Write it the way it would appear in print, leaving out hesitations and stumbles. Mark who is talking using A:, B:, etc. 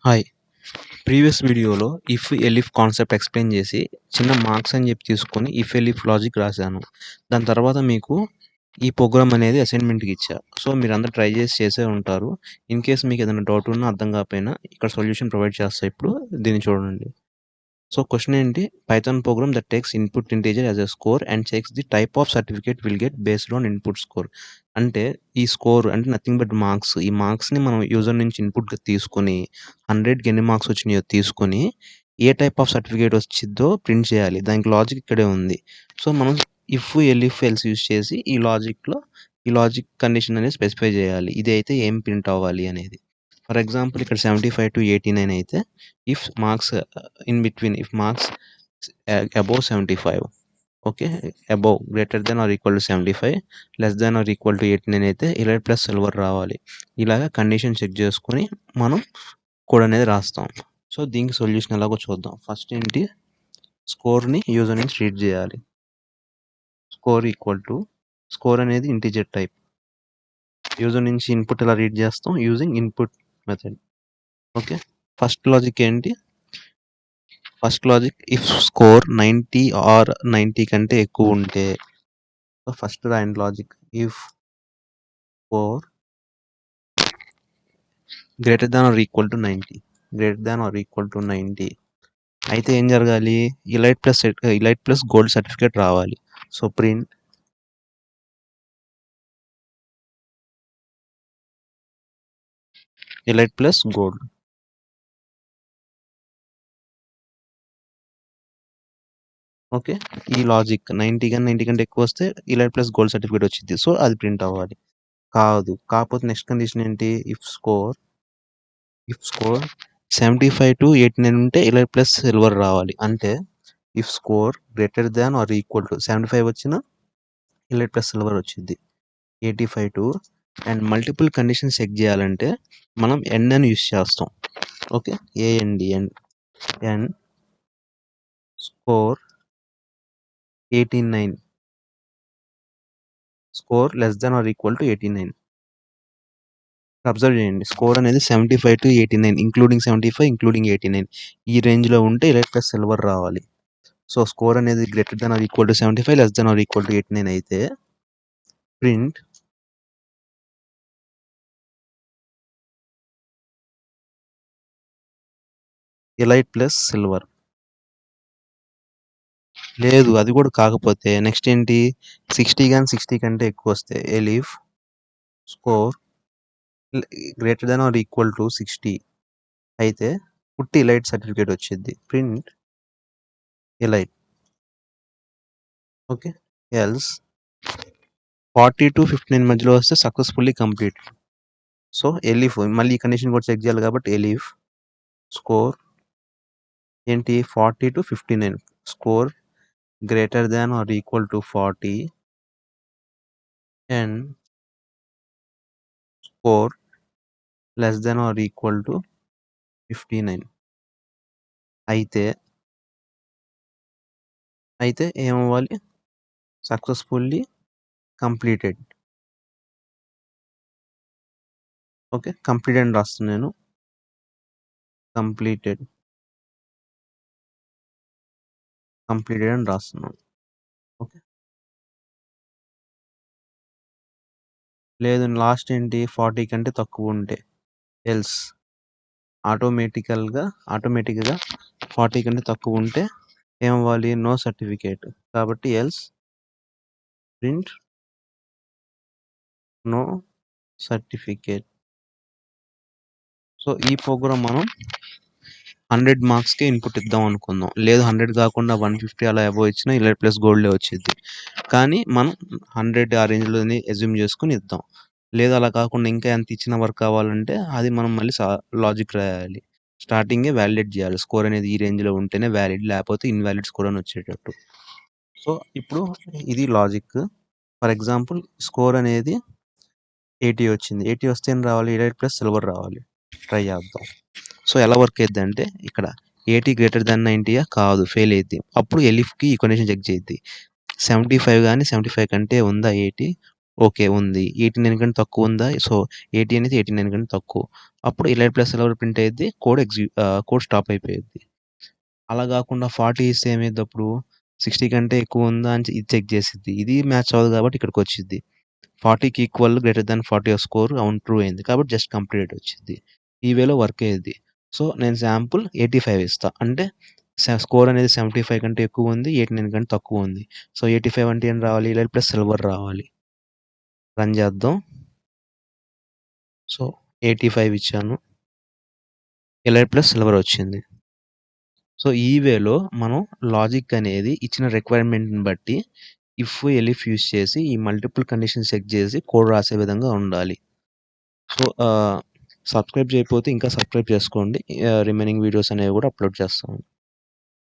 A: Hi. Previous వీడియోలో if, ఎలిఫ్ concept explain చేసి, చిన్న మార్క్స్ అని చెప్పి తీసుకొని ఇఫ్, ఎలిఫ్ లాజిక్ రాశాను. దాని తర్వాత మీకు ఈ ప్రోగ్రామ్ అనేది అసైన్‌మెంట్‌కి ఇచ్చా. సో, మీరందరూ ట్రై చేసే ఉంటారు. ఇన్ కేస్ మీకు ఏదైనా డౌట్ ఉన్నా, అర్థం కాకపోయినా ఇక్కడ సొల్యూషన్ ప్రొవైడ్ చేస్తా ఇప్పుడు. దీన్ని చూడండి. సో, క్వెషన్ ఏంటి? Python program that takes input integer as a score and checks the type of certificate will get based on input score. అంటే ఈ స్కోర్ అంటే నథింగ్ బట్ మార్క్స్. ఈ మార్క్స్‌ని మనం యూజర్ నుంచి ఇన్‌పుట్‌గా తీసుకొని 100కి ఎన్ని మార్క్స్ వచ్చినాయో తీసుకొని ఏ టైప్ ఆఫ్ సర్టిఫికేట్ వచ్చిద్దో ప్రింట్ చేయాలి. దానికి లాజిక్ ఇక్కడే ఉంది. సో, మనం ఇఫ్, ఎలిఫ్, ఎల్స్ యూజ్ చేసి ఈ లాజిక్ కండిషన్ అనేది స్పెసిఫై చేయాలి. ఇది అయితే ఏం ప్రింట్ అవ్వాలి అనేది. ఫర్ ఎగ్జాంపుల్ ఇక్కడ 75-89 అయితే if marks if marks above 75, okay, above greater then or equal to 75, less then or equal to 89 అయితే ఎలైట్ ప్లస్ సిల్వర్ రావాలి. ఇలాగా కండిషన్ చెక్ చేసుకొని మనం కోడ్ అనేది రాస్తాం. సో, దీనికి సొల్యూషన్ ఎలాగో చూద్దాం. ఫస్ట్ ఏంటి, స్కోర్ని యూజర్ నుంచి రీడ్ చేయాలి. స్కోర్ అనేది ఇంటిజర్ టైప్. యూజర్ నుంచి ఇన్పుట్ ఎలా రీడ్ చేస్తాం? Using input method. Okay, first logic ఏంటి? ఇఫ్ స్కోర్ 90 ఆర్ 90 కంటే ఎక్కువ ఉంటే, ఫస్ట్ రాయండి logic. If score greater than or equal to 90 అయితే ఏం జరగాలి? ఇలైట్ ప్లస్ గోల్డ్ సర్టిఫికేట్ రావాలి. So, print elite plus gold. Okay, ఈ లాజిక్ 90 కంటే ఎక్కువ వస్తే ఇలైట్ ప్లస్ గోల్డ్ సర్టిఫికేట్ వచ్చింది. సో, అది ప్రింట్ అవ్వాలి. కాకపోతే నెక్స్ట్ కండిషన్ ఏంటి? ఇఫ్ స్కోర్ 75-89 ఉంటే ఇలైట్ ప్లస్ సిల్వర్ రావాలి. అంటే if score greater than or equal to 75 వచ్చిన ఇలైట్ ప్లస్ సిల్వర్ వచ్చింది. 85 అండ్ మల్టిపుల్ కండిషన్స్ చెక్ చేయాలంటే మనం ఎన్ అని యూస్ చేస్తాం. Okay, A N D and score 89, score less than or equal to 89. Observe చేయండి, స్కోర్ అనేది 75-89 ఇంక్లూడింగ్ 75 ఇంక్లూడింగ్ 89 ఈ రేంజ్లో ఉంటే ఇలైట్ ప్లస్ సిల్వర్ రావాలి. సో, స్కోర్ అనేది greater than or equal to 75, less than or equal to 89 అయితే ప్రింట్ ఎలైట్ ప్లస్ సిల్వర్. లేదు, అది కూడా కాకపోతే నెక్స్ట్ ఏంటి? 60 కంటే ఎక్కువ వస్తే elif score greater than or equal to 60 అయితే పుట్టి ఎలైట్ సర్టిఫికేట్ వచ్చింది. Print elite. ఓకే, ఎల్స్ 40-59 మధ్యలో వస్తే సక్సెస్ఫుల్లీ కంప్లీట్. సో, ఎలిఫ్ మళ్ళీ ఈ కండిషన్ కూడా చెక్ చేయాలి కాబట్టి ఎలిఫ్ స్కోర్ ఏంటి 40-59, score greater than or equal to 40 and score less than or equal to 59 అయితే ఏమవ్వాలి? Successfully completed. ఓకే, కంప్లీట్ అని రాస్తున్నాను. కంప్లీటెడ్ అని రాస్తున్నాను. ఓకే, లేదు లాస్ట్ ఏంటి? 40 కంటే తక్కువ ఉంటే ఎల్స్ ఆటోమేటిక్గా 40 కంటే తక్కువ ఉంటే ఏమవ్వాలి? No certificate. కాబట్టి else print no certificate. So, ఈ ప్రోగ్రామ్ మనం 100 మార్క్స్‌కే ఇన్పుట్ ఇద్దాం అనుకుందాం. లేదు 100 కాకుండా 150 అలా అబోవ్ ఇచ్చినా ఇలైట్ ప్లస్ గోల్డే వచ్చిద్ది. కానీ మనం 100 ఆ రేంజ్‌లోని అస్యూమ్ చేసుకొని ఇద్దాం. లేదు అలా కాకుండా ఇంకా ఎంత ఇచ్చినా వర్క్ అవ్వాలంటే అది మనం మళ్ళీ లాజిక్ రాయాలి. స్టార్టింగే వాలిడేట్ చేయాలి. స్కోర్ అనేది ఈ రేంజ్‌లో ఉంటేనే వాలిడ్, లేకపోతే ఇన్వాలిడ్ స్కోర్ అని వచ్చేటట్టు. సో, ఇప్పుడు ఇది లాజిక్. ఫర్ ఎగ్జాంపుల్ స్కోర్ అనేది 80 వచ్చింది. 80 వస్తే ఏం రావాలి? ఇలైట్ ప్లస్ సిల్వర్ రావాలి. ట్రై చేద్దాం. సో, ఎలా వర్క్ అయిద్దంటే ఇక్కడ 80 గ్రేటర్ దాన్ 90 కాదు, ఫెయిల్ అయిద్ది. అప్పుడు ఎలిఫ్‌కి ఈ కండిషన్ చెక్ చేయిద్ది. 75 కానీ 75 కంటే ఉందా 80? ఓకే. ఉంది. 89 కంటే తక్కువుందా? సో, 80 అనేది 89 కంటే తక్కువ. అప్పుడు ఎలైట్ ప్లస్ ఎలా ప్రింట్ అయ్యిద్ది? కోడ్ స్టాప్ అయిపోయిద్ది. అలా గాకుండా 40 ఇస్తే ఏమైద్దప్పుడు? 60 కంటే ఎక్కువుందా అని ఇది చెక్ చేసిద్ది. ఇది మ్యాచ్ అవ్వదు కాబట్టి ఇక్కడికొచ్చిద్ది. 40కి equal greater than 40 your score అవును ట్రూ అయింది. కాబట్టి జస్ట్ కంప్లీటెడ్ వచ్చిద్ది. ఈ వేలో వర్క్ అయ్యిద్ది. సో, నేను శాంపుల్ 85 ఇస్తా. అంటే స్కోర్ అనేది 75 కంటే ఎక్కువుంది. 89 కంటే తక్కువుంది. సో, 85 అంటే ఏం రావాలి? ఎలైట్ ప్లస్ సిల్వర్ రావాలి. రన్ చేద్దాం. సో, 85 ఇచ్చాను. ఎలైట్ ప్లస్ సిల్వర్ వచ్చింది. సో, ఈ వేలో మనం లాజిక్ అనేది ఇచ్చిన రిక్వైర్మెంట్‌ని బట్టి ఇఫ్, ఎలిఫ్ యూజ్ చేసి ఈ మల్టిపుల్ కండిషన్స్ చెక్ చేసి కోడ్ రాసే విధంగా ఉండాలి. సో, సబ్స్క్రైబ్ చేయకపోతే ఇంకా సబ్స్క్రైబ్ చేసుకోండి. రిమైనింగ్ వీడియోస్ అనేవి కూడా అప్‌లోడ్ చేస్తాము.